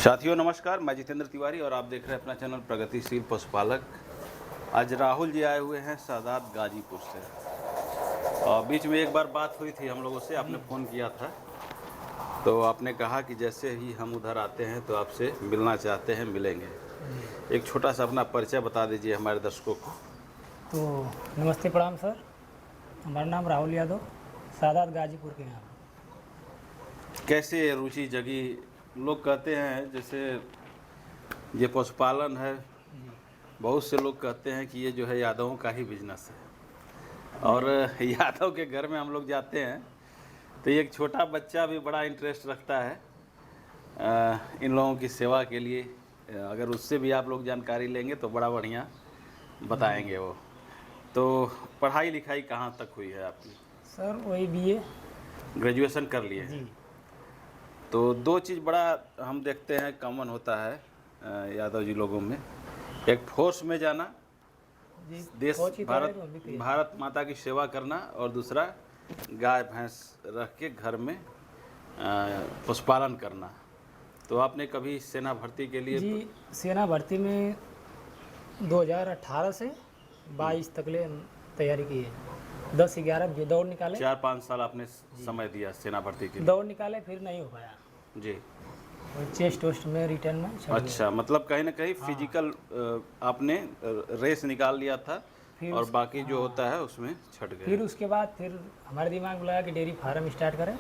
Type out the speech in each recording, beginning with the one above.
साथियों नमस्कार, मैं जितेंद्र तिवारी और आप देख रहे हैं अपना चैनल प्रगतिशील पशुपालक। आज राहुल जी आए हुए हैं सादात गाजीपुर से। और बीच में एक बार बात हुई थी हम लोगों से, आपने फ़ोन किया था तो आपने कहा कि जैसे ही हम उधर आते हैं तो आपसे मिलना चाहते हैं, मिलेंगे। एक छोटा सा अपना परिचय बता दीजिए हमारे दर्शकों को। तो नमस्ते, प्रणाम सर। हमारा नाम राहुल यादव, सादात गाजीपुर के यहाँ। कैसे रुचि जगी? लोग कहते हैं जैसे ये पशुपालन है, बहुत से लोग कहते हैं कि ये जो है यादवों का ही बिजनेस है। और यादव के घर में हम लोग जाते हैं तो एक छोटा बच्चा भी बड़ा इंटरेस्ट रखता है इन लोगों की सेवा के लिए। अगर उससे भी आप लोग जानकारी लेंगे तो बड़ा बढ़िया बताएंगे वो। तो पढ़ाई लिखाई कहाँ तक हुई है आपकी? सर वही बीए ग्रेजुएशन कर लिए हैं। जी। तो दो चीज़ बड़ा हम देखते हैं कॉमन होता है यादव जी लोगों में। एक फोर्स में जाना, जी, देश फौजी तो है, तो अभी तो भारत माता की सेवा करना, और दूसरा गाय भैंस रख के घर में पशुपालन करना। तो आपने कभी सेना भर्ती के लिए? जी, सेना भर्ती में 2018 से 22 तक ले तैयारी की है। 10-11 दौड़ निकाले, 4-5 साल आपने समय दिया सेना भर्ती के लिए? दौड़ निकाले, फिर नहीं हो पाया। जी। और चेस्ट वेस्ट में रिटर्न में छट गया। अच्छा, मतलब कहीं ना कहीं फिजिकल आपने रेस निकाल लिया था फिर और बाकी जो होता है उसमें छट गए। फिर उसके बाद फिर हमारे दिमाग में लगा कि डेयरी फार्म स्टार्ट करें,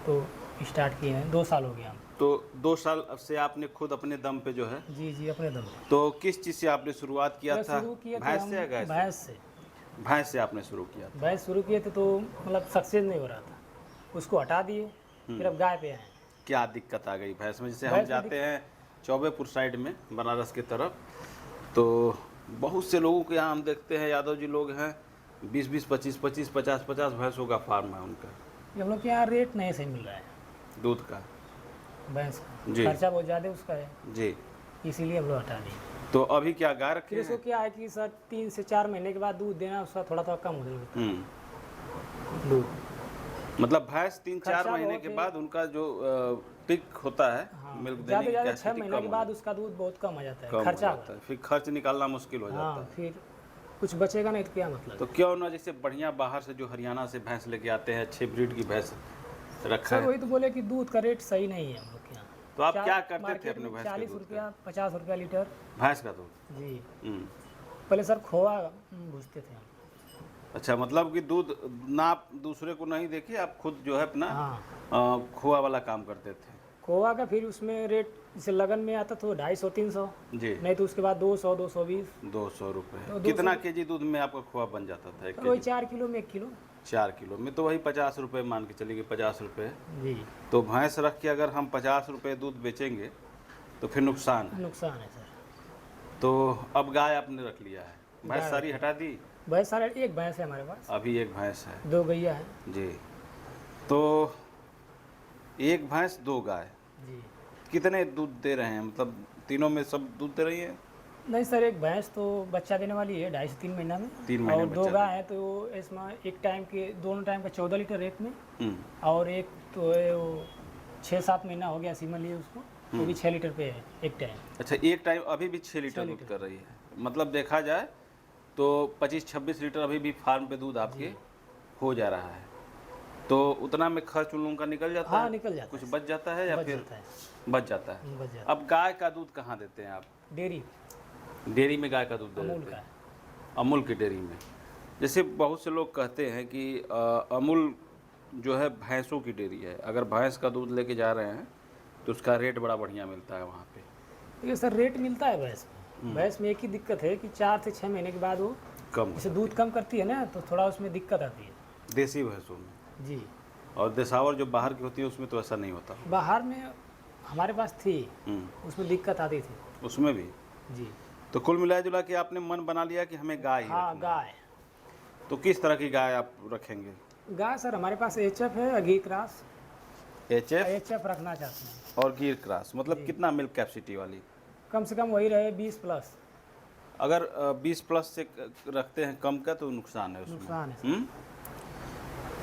तो स्टार्ट किए हैं। 2 साल हो गया हम। तो 2 साल से आपने खुद अपने दम पे जो है? जी जी, अपने दम पे। तो किस चीज़ से आपने शुरुआत किया था? शुरू किए थे भैंस हम से या गाय से? भैंस से। भैंस से आपने शुरू किया था। भैंस शुरू किए थे तो मतलब सक्सेस नहीं हो रहा था, उसको हटा दिए, फिर अब गाय पे आए। क्या दिक्कत आ गई भैंस में? जैसे हम भैंस में जाते हैं चौबेपुर साइड में, बनारस की तरफ, तो बहुत से लोगों के यहाँ हम देखते हैं यादव जी लोग हैं 20-20, 25-25, 50-50 भैंसों का फार्म है उनका। हम लोग के यहाँ रेट नहीं सही मिल रहा है दूध का? भैंस का, जी। खर्चा बहुत ज़्यादा उसका है, जी। इसीलिए हम लोग हटा दिए। तो अभी क्या गाय रखे फिर उसको हैं? क्या है कि सर 3 से 4 महीने के बाद दूध देना उसका थोड़ा थोड़ा कम हो जाता है दूध। मतलब भैंस 3-4 खर्चा महीने बहुत के है। बाद उनका जो पिक होता है मिल्क देने की ज़्यादा 6 कैपेसिटी महीने कम के हो बाद उसका दूध बहुत कम हो जाता है, कम हो खर्चा जाता है, फिर खर्च निकालना मुश्किल हो जाता हाँ, है। फिर कुछ बचेगा नहीं तो क्या मतलब। तो क्यों ना जैसे बढ़िया बाहर से जो हरियाणा से भैंस लेके आते हैं, अच्छे ब्रीड की भैंस रखा सर है, वही तो बोले कि दूध का रेट सही नहीं है हम लोग के यहाँ। तो आप क्या करते थे मार्केट अपने में भैंस के 40 दूध रुपया 50 रुपया लीटर। भैंस का दूध? जी, हम्म। पहले सर खोआ भूजते थे हम। अच्छा, मतलब कि दूध ना आप दूसरे को नहीं देखिए, आप खुद जो है अपना हाँ, खोआ वाला काम करते थे? खोआ का फिर उसमें रेट जैसे लगन में आता तो 250-300, जी। नहीं तो उसके बाद 200-220। 200 रुपये। तो 200 कितना केजी दूध में आपका खोआ बन जाता था? 1 तो वही केजी? 4 किलो में 1 किलो। 4 किलो में तो वही 50 रुपये मान के चलिए, 50 रुपये। जी, तो भैंस रख के अगर हम 50 रुपये दूध बेचेंगे तो फिर नुकसान है। नुकसान है सर। तो अब गाय आपने रख लिया है, भैंस गाय सारी हटा दी? भैंस सारे एक भैंस है हमारे पास, अभी एक भैंस है। 2 गैया है। जी। तो एक भैंस 2 गाय, जी, कितने दूध दे रहे हैं? मतलब तीनों में सब दूध दे रही है? नहीं सर, एक भैंस तो बच्चा देने वाली है 2.5 से 3 महीना में। 3 महीने और में 2 बच्चा गाय है तो इसमें एक टाइम के दोनों टाइम का 14 लीटर एक में, और एक तो है वो 6-7 महीना हो गया सीमन लिए उसको, वो भी 6 लीटर पे है एक टाइम। अच्छा, एक टाइम अभी भी 6 लीटर दूध कर रही है? मतलब देखा जाए तो 25-26 लीटर अभी भी फार्म पे दूध आपके हो जा रहा है। तो उतना में खर्च उन लोगों का निकल जाता है? हाँ, निकल जाता कुछ है। बच जाता है या बच फिर जाता है, बच जाता है? बच जाता अब गाय का दूध कहाँ देते हैं आप? है। डेयरी डेयरी में गाय का दूध दे अमूल देते का हैं? है। अमूल की डेयरी में। जैसे बहुत से लोग कहते हैं कि अमूल जो है भैंसों की डेयरी है, अगर भैंस का दूध लेके जा रहे हैं तो उसका रेट बड़ा बढ़िया मिलता है वहाँ पे। देखिए सर, रेट मिलता है भैंस में। भैंस में एक ही दिक्कत है कि 4 से 6 महीने के बाद वो कम जैसे दूध कम करती है ना, तो थोड़ा उसमें दिक्कत आती है। देसी भैंसों में। जी, और देसावर जो बाहर की होती है उसमें तो ऐसा नहीं होता? बाहर में हमारे पास थी, उसमें दिक्कत आती थी। उसमें भी? जी, तो कुल मिला जुला के आपने मन बना लिया कि हमें गाय ही हाँ, रखना है। गाय। तो किस तरह की गाय आप रखेंगे? गाय सर हमारे पास एचएफ है, घी क्रॉस। एचएफ एचएफ रखना चाहते हैं। और गिर क्रॉस, मतलब कितना मिल्क कैपेसिटी वाली? कम से कम वही रहे 20 प्लस। अगर 20 प्लस से रखते हैं कम का तो नुकसान है उसमें। नुकसान है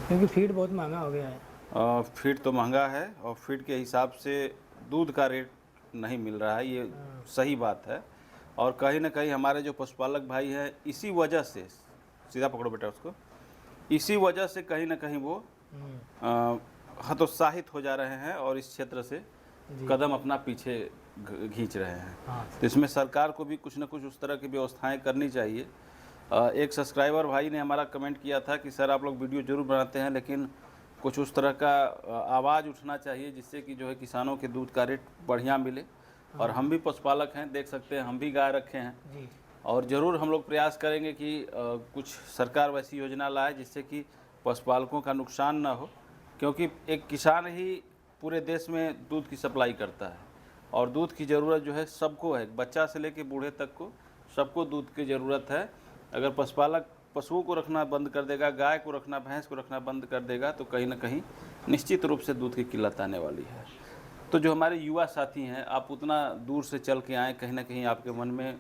क्योंकि फीड बहुत महंगा हो गया है। फीड तो महंगा है और फीड के हिसाब से दूध का रेट नहीं मिल रहा है, ये सही बात है। और कहीं ना कहीं हमारे जो पशुपालक भाई हैं इसी वजह से, सीधा पकड़ो बेटा उसको, इसी वजह से कहीं ना कहीं वो हतोत्साहित हो जा रहे हैं और इस क्षेत्र से कदम अपना पीछे खींच रहे हैं। हाँ। तो इसमें सरकार को भी कुछ ना कुछ उस तरह की व्यवस्थाएं करनी चाहिए। एक सब्सक्राइबर भाई ने हमारा कमेंट किया था कि सर आप लोग वीडियो जरूर बनाते हैं, लेकिन कुछ उस तरह का आवाज़ उठना चाहिए जिससे कि जो है किसानों के दूध का रेट बढ़िया मिले। और हम भी पशुपालक हैं, देख सकते हैं, हम भी गाय रखे हैं जी। और ज़रूर हम लोग प्रयास करेंगे कि कुछ सरकार वैसी योजना लाए जिससे कि पशुपालकों का नुकसान ना हो, क्योंकि एक किसान ही पूरे देश में दूध की सप्लाई करता है और दूध की ज़रूरत जो है सबको है, बच्चा से लेकर बूढ़े तक को सबको दूध की ज़रूरत है। अगर पशुपालक पशुओं को रखना बंद कर देगा, गाय को रखना, भैंस को रखना बंद कर देगा, तो कहीं ना कहीं निश्चित रूप से दूध की किल्लत आने वाली है। तो जो हमारे युवा साथी हैं, आप उतना दूर से चल के आए, कहीं ना कहीं आपके मन में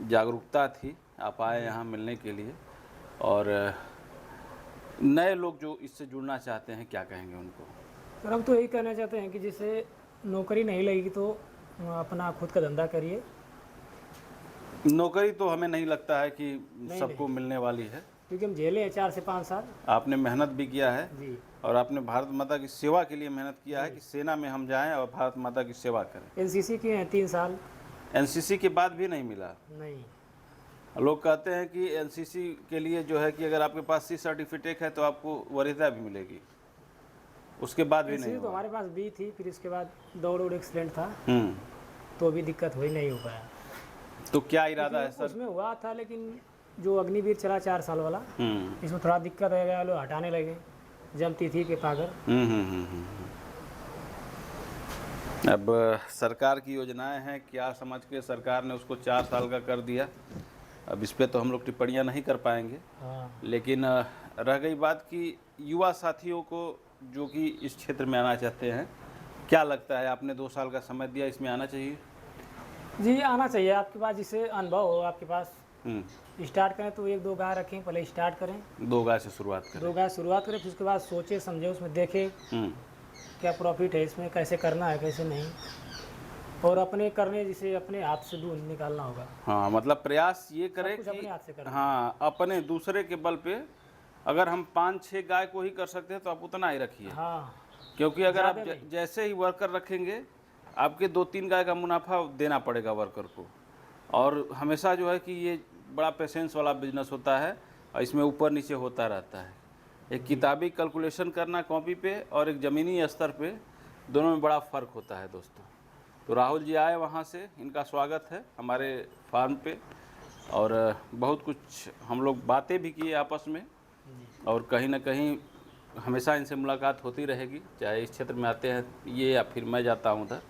जागरूकता थी, आप आए यहाँ मिलने के लिए। और नए लोग जो इससे जुड़ना चाहते हैं, क्या कहेंगे उनको? सर हम तो यही कहना चाहते हैं कि जिसे नौकरी नहीं लगेगी तो अपना खुद का धंधा करिए। नौकरी तो हमें नहीं लगता है कि सबको मिलने वाली है, क्योंकि हम झेले हैं 4 से 5 साल। आपने मेहनत भी किया है जी। और आपने भारत माता की सेवा के लिए मेहनत किया है कि सेना में हम जाएं और भारत माता की सेवा करें। एनसीसी किए हैं 3 साल। एनसीसी के बाद भी नहीं मिला। नहीं। लोग कहते हैं कि एनसीसी के लिए जो है कि अगर आपके पास सी सर्टिफिकेट है तो आपको वरीयता भी मिलेगी, उसके बाद भी नहीं तो हुआ। हमारे पास भी थी, फिर इसके बाद दौड़ एक्सीडेंट था हम्म। तो अभी दिक्कत हुई, नहीं हो पाया। तो क्या इरादा है सर? उसमें हुआ था, लेकिन जो अग्निवीर चला 4 साल वाला, इसमें थोड़ा दिक्कत हो गया, लोग हटाने लगे, जमती थी कि पागर। अब सरकार की योजनाएं हैं, क्या समझ के सरकार ने उसको 4 साल का कर दिया। अब इस पे तो हम लोग टिप्पणियां नहीं कर पाएंगे। हाँ। लेकिन रह गई बात कि युवा साथियों को जो कि इस क्षेत्र में आना चाहते हैं, क्या लगता है? आपने 2 साल का समय दिया, इसमें आना चाहिए? जी आना चाहिए। आपके पास जिसे अनुभव हो, आपके पास स्टार्ट करें तो 1-2 गाय रखें, पहले स्टार्ट करें, 2 गाय से शुरुआत करें। 2 गाय शुरुआत करें, फिर उसके बाद सोचे समझे, उसमें देखें क्या प्रॉफिट है इसमें, कैसे करना है कैसे नहीं, और अपने करने जिसे अपने हाथ से दूध निकालना होगा। हाँ, मतलब प्रयास ये करें कि अपने हाथ से करना। हाँ, अपने दूसरे के बल पे अगर हम 5-6 गाय को ही कर सकते हैं तो आप उतना ही रखिए। हाँ। क्योंकि अगर आप जैसे ही वर्कर रखेंगे, आपके 2-3 गाय का मुनाफा देना पड़ेगा वर्कर को। और हमेशा जो है कि ये बड़ा पेशेंस वाला बिजनेस होता है और इसमें ऊपर नीचे होता रहता है। एक किताबी कैलकुलेशन करना कॉपी पे और एक ज़मीनी स्तर पे, दोनों में बड़ा फ़र्क होता है दोस्तों। तो राहुल जी आए वहाँ से, इनका स्वागत है हमारे फार्म पे और बहुत कुछ हम लोग बातें भी किए आपस में और कहीं ना कहीं हमेशा इनसे मुलाकात होती रहेगी, चाहे इस क्षेत्र में आते हैं ये या फिर मैं जाता हूँ उधर।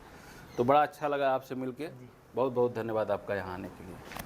तो बड़ा अच्छा लगा आपसे मिलके, बहुत बहुत धन्यवाद आपका यहाँ आने के लिए।